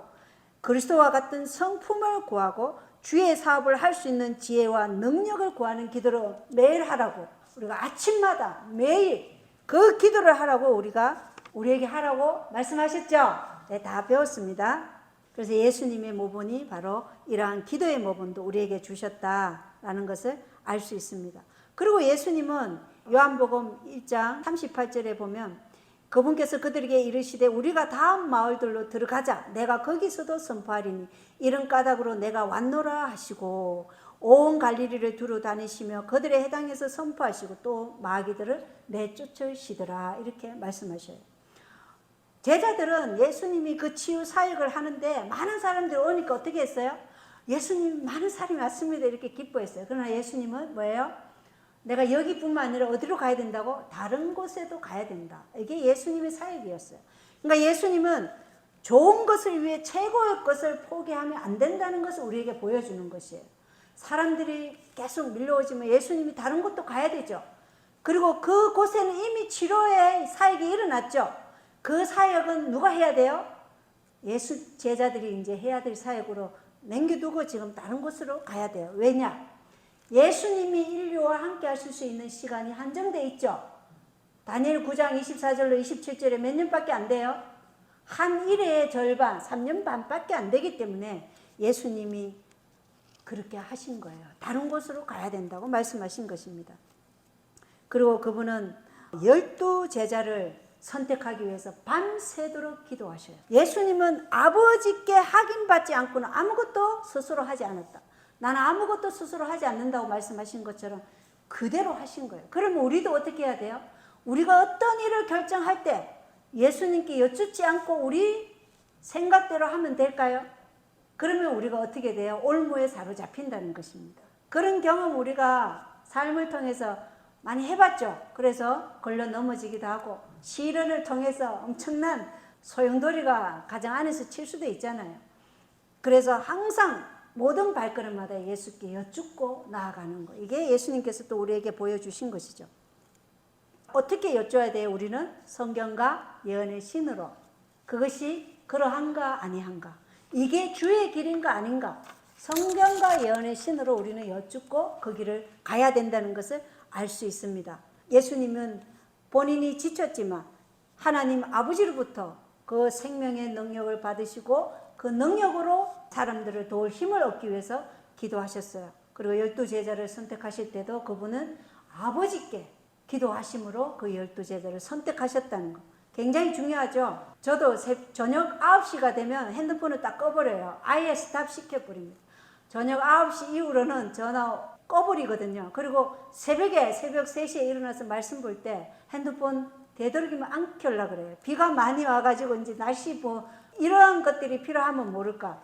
그리스도와 같은 성품을 구하고 주의 사업을 할 수 있는 지혜와 능력을 구하는 기도를 매일 하라고, 우리가 아침마다 매일 그 기도를 하라고 우리에게 하라고 말씀하셨죠? 네, 다 배웠습니다. 그래서 예수님의 모본이 바로 이러한 기도의 모본도 우리에게 주셨다라는 것을 알 수 있습니다. 그리고 예수님은 요한복음 1장 38절에 보면 그분께서 그들에게 이르시되 우리가 다음 마을들로 들어가자. 내가 거기서도 선포하리니 이런 까닭으로 내가 왔노라 하시고 온 갈릴리를 두루 다니시며 그들의 해당에서 선포하시고 또 마귀들을 내쫓으시더라. 이렇게 말씀하셔요. 제자들은 예수님이 그 치유 사역을 하는데 많은 사람들이 오니까 어떻게 했어요? 예수님 많은 사람이 왔습니다. 이렇게 기뻐했어요. 그러나 예수님은 뭐예요? 내가 여기뿐만 아니라 어디로 가야 된다고? 다른 곳에도 가야 된다. 이게 예수님의 사역이었어요. 그러니까 예수님은 좋은 것을 위해 최고의 것을 포기하면 안 된다는 것을 우리에게 보여주는 것이에요. 사람들이 계속 밀려오지만 예수님이 다른 곳도 가야 되죠. 그리고 그곳에는 이미 치료의 사역이 일어났죠. 그 사역은 누가 해야 돼요? 예수 제자들이 이제 해야 될 사역으로 남겨두고 지금 다른 곳으로 가야 돼요. 왜냐? 예수님이 인류와 함께 하실 수 있는 시간이 한정되어 있죠. 다니엘 9장 24절로 27절에 몇 년밖에 안 돼요? 한 일의 절반, 3년 반밖에 안 되기 때문에 예수님이 그렇게 하신 거예요. 다른 곳으로 가야 된다고 말씀하신 것입니다. 그리고 그분은 12제자를 선택하기 위해서 밤새도록 기도하셔요. 예수님은 아버지께 확인받지 않고는 아무것도 스스로 하지 않았다. 나는 아무것도 스스로 하지 않는다고 말씀하신 것처럼 그대로 하신 거예요. 그러면 우리도 어떻게 해야 돼요? 우리가 어떤 일을 결정할 때 예수님께 여쭙지 않고 우리 생각대로 하면 될까요? 그러면 우리가 어떻게 돼요? 올무에 사로잡힌다는 것입니다. 그런 경험 우리가 삶을 통해서 많이 해봤죠. 그래서 걸려 넘어지기도 하고 시련을 통해서 엄청난 소용돌이가 가정 안에서 칠 수도 있잖아요. 그래서 항상 모든 발걸음마다 예수께 여쭙고 나아가는 거. 이게 예수님께서 또 우리에게 보여주신 것이죠. 어떻게 여쭤야 돼요? 우리는 성경과 예언의 신으로. 그것이 그러한가 아니한가. 이게 주의 길인가 아닌가. 성경과 예언의 신으로 우리는 여쭙고 그 길을 가야 된다는 것을 알 수 있습니다. 예수님은 본인이 지쳤지만 하나님 아버지로부터 그 생명의 능력을 받으시고 그 능력으로 사람들을 도울 힘을 얻기 위해서 기도하셨어요. 그리고 12제자를 선택하실 때도 그분은 아버지께 기도하심으로 그 12제자를 선택하셨다는 거. 굉장히 중요하죠. 저도 저녁 9시가 되면 핸드폰을 딱 꺼버려요. 아예 스탑 시켜버립니다. 저녁 9시 이후로는 전화 꺼버리거든요. 그리고 새벽 3시에 일어나서 말씀 볼 때 핸드폰 되도록이면 안 켜려고 그래요. 비가 많이 와가지고 이제 날씨 이러한 것들이 필요하면 모를까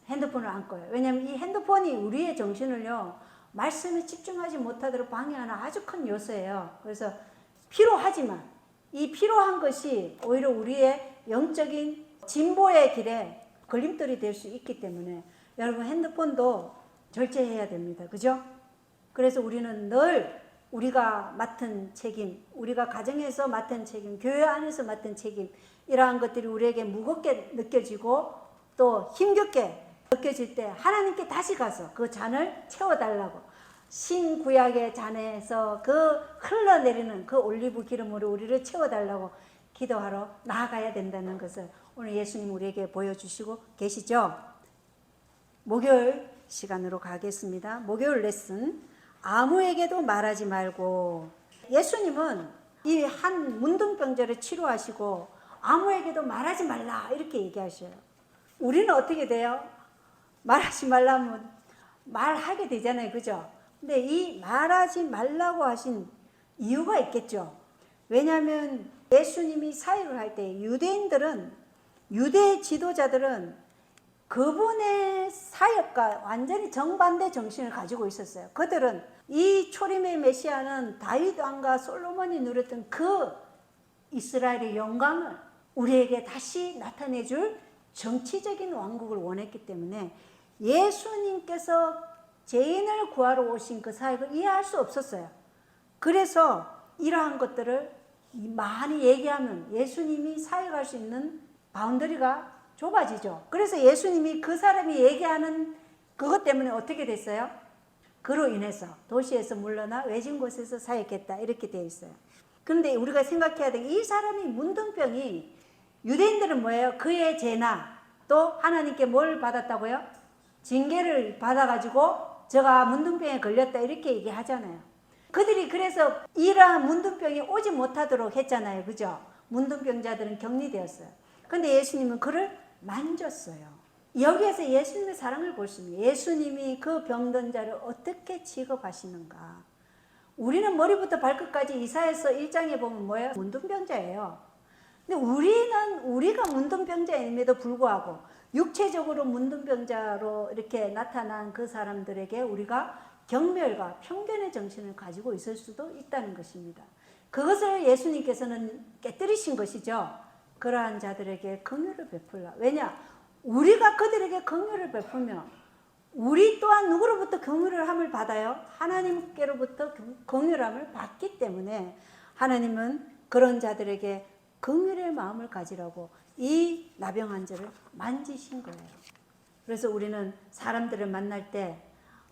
핸드폰을 안 꺼요. 왜냐하면 이 핸드폰이 우리의 정신을요 말씀에 집중하지 못하도록 방해하는 아주 큰 요소예요. 그래서 필요하지만 이 필요한 것이 오히려 우리의 영적인 진보의 길에 걸림돌이 될 수 있기 때문에 여러분 핸드폰도 절제해야 됩니다. 그죠? 그래서 우리는 늘 우리가 맡은 책임, 우리가 가정에서 맡은 책임, 교회 안에서 맡은 책임, 이러한 것들이 우리에게 무겁게 느껴지고 또 힘겹게 느껴질 때 하나님께 다시 가서 그 잔을 채워달라고, 신구약의 잔에서 그 흘러내리는 그 올리브 기름으로 우리를 채워달라고 기도하러 나아가야 된다는 것을 오늘 예수님 우리에게 보여주시고 계시죠. 목요일 시간으로 가겠습니다. 목요일 레슨, 아무에게도 말하지 말고. 예수님은 이 한 문둥병자를 치료하시고 아무에게도 말하지 말라 이렇게 얘기하셔요. 우리는 어떻게 돼요? 말하지 말라면 말하게 되잖아요. 그죠? 근데 이 말하지 말라고 하신 이유가 있겠죠. 왜냐하면 예수님이 사역을 할 때 유대 지도자들은 그분의 사역과 완전히 정반대 정신을 가지고 있었어요. 그들은 이 초림의 메시아는 다윗 왕과 솔로몬이 누렸던 그 이스라엘의 영광을 우리에게 다시 나타내줄 정치적인 왕국을 원했기 때문에 예수님께서 죄인을 구하러 오신 그 사역을 이해할 수 없었어요. 그래서 이러한 것들을 많이 얘기하면 예수님이 사역할 수 있는 바운더리가 좁아지죠. 그래서 예수님이 그 사람이 얘기하는 그것 때문에 어떻게 됐어요? 그로 인해서 도시에서 물러나 외진 곳에서 사역했다 이렇게 되어 있어요. 그런데 우리가 생각해야 돼. 이 사람이 문둥병이, 유대인들은 뭐예요? 그의 죄나 또 하나님께 뭘 받았다고요? 징계를 받아가지고 저가 문둥병에 걸렸다 이렇게 얘기하잖아요. 그들이 그래서 이러한 문둥병이 오지 못하도록 했잖아요. 그죠? 문둥병자들은 격리되었어요. 근데 예수님은 그를 만졌어요. 여기에서 예수님의 사랑을 볼 수 있습니다. 예수님이 그 병든 자를 어떻게 취급하시는가. 우리는 머리부터 발끝까지 이사야서 1장에 보면 뭐예요? 문둥병자예요. 근데 우리가 문둥병자임에도 불구하고 육체적으로 문둥병자로 이렇게 나타난 그 사람들에게 우리가 경멸과 편견의 정신을 가지고 있을 수도 있다는 것입니다. 그것을 예수님께서는 깨뜨리신 것이죠. 그러한 자들에게 긍휼을 베풀라. 왜냐? 우리가 그들에게 긍휼을 베풀면 우리 또한 누구로부터 긍휼함을 받아요? 하나님께로부터 긍휼함을 받기 때문에 하나님은 그런 자들에게 긍휼의 마음을 가지라고 이 나병 환자를 만지신 거예요. 그래서 우리는 사람들을 만날 때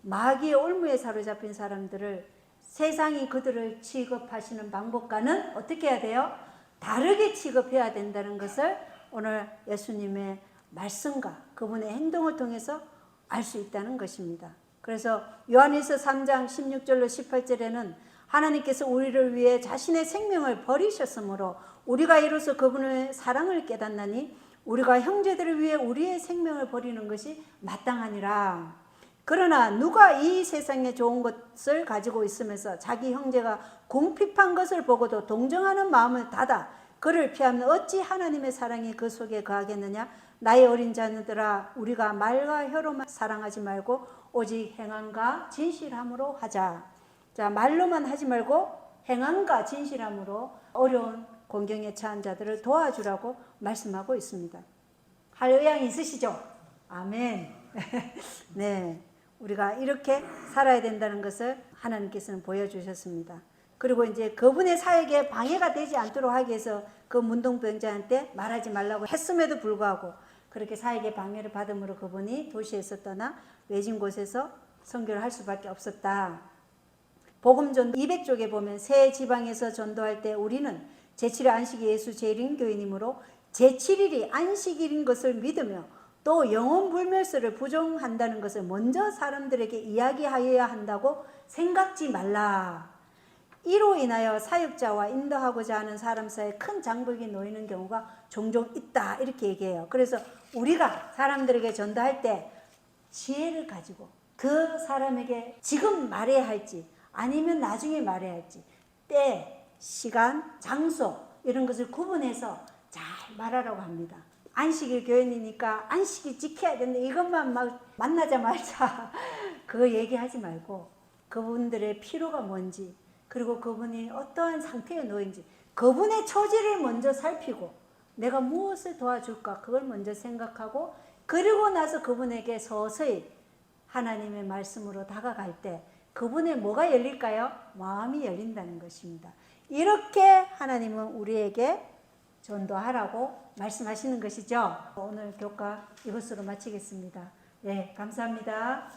마귀의 올무에 사로잡힌 사람들을 세상이 그들을 취급하시는 방법과는 어떻게 해야 돼요? 다르게 취급해야 된다는 것을 오늘 예수님의 말씀과 그분의 행동을 통해서 알 수 있다는 것입니다. 그래서 요한일서 3장 16절로 18절에는 하나님께서 우리를 위해 자신의 생명을 버리셨으므로 우리가 이로써 그분의 사랑을 깨닫나니 우리가 형제들을 위해 우리의 생명을 버리는 것이 마땅하니라. 그러나 누가 이 세상에 좋은 것을 가지고 있으면서 자기 형제가 궁핍한 것을 보고도 동정하는 마음을 닫아 그를 피하면 어찌 하나님의 사랑이 그 속에 거하겠느냐. 나의 어린 자녀들아, 우리가 말과 혀로만 사랑하지 말고 오직 행함과 진실함으로 하자. 자, 말로만 하지 말고 행함과 진실함으로 어려운 곤경에 처한 자들을 도와주라고 말씀하고 있습니다. 할 의향이 있으시죠? 아멘. 네, 우리가 이렇게 살아야 된다는 것을 하나님께서는 보여주셨습니다. 그리고 이제 그분의 사역에 방해가 되지 않도록 하기 위해서 그 문둥병자한테 말하지 말라고 했음에도 불구하고 그렇게 사역의 방해를 받음으로 그분이 도시에서 떠나 외진 곳에서 선교를 할 수밖에 없었다. 복음전도 200쪽에 보면 새 지방에서 전도할 때 우리는 제7일 안식이 예수 제1인교인이므로 제7일이 안식일인 것을 믿으며 또 영혼불멸설을 부정한다는 것을 먼저 사람들에게 이야기하여야 한다고 생각지 말라. 이로 인하여 사역자와 인도하고자 하는 사람 사이에 큰 장벽이 놓이는 경우가 종종 있다, 이렇게 얘기해요. 그래서 우리가 사람들에게 전도할 때 지혜를 가지고 그 사람에게 지금 말해야 할지 아니면 나중에 말해야 할지 때, 시간, 장소 이런 것을 구분해서 잘 말하라고 합니다. 안식일 교인이니까 안식일 지켜야 된다, 이것만 막 만나자마자 그거 얘기하지 말고 그분들의 필요가 뭔지, 그리고 그분이 어떠한 상태에 놓인지 그분의 처지를 먼저 살피고 내가 무엇을 도와줄까 그걸 먼저 생각하고 그리고 나서 그분에게 서서히 하나님의 말씀으로 다가갈 때 그분의 뭐가 열릴까요? 마음이 열린다는 것입니다. 이렇게 하나님은 우리에게 전도하라고 말씀하시는 것이죠. 오늘 교과 이것으로 마치겠습니다. 네, 감사합니다.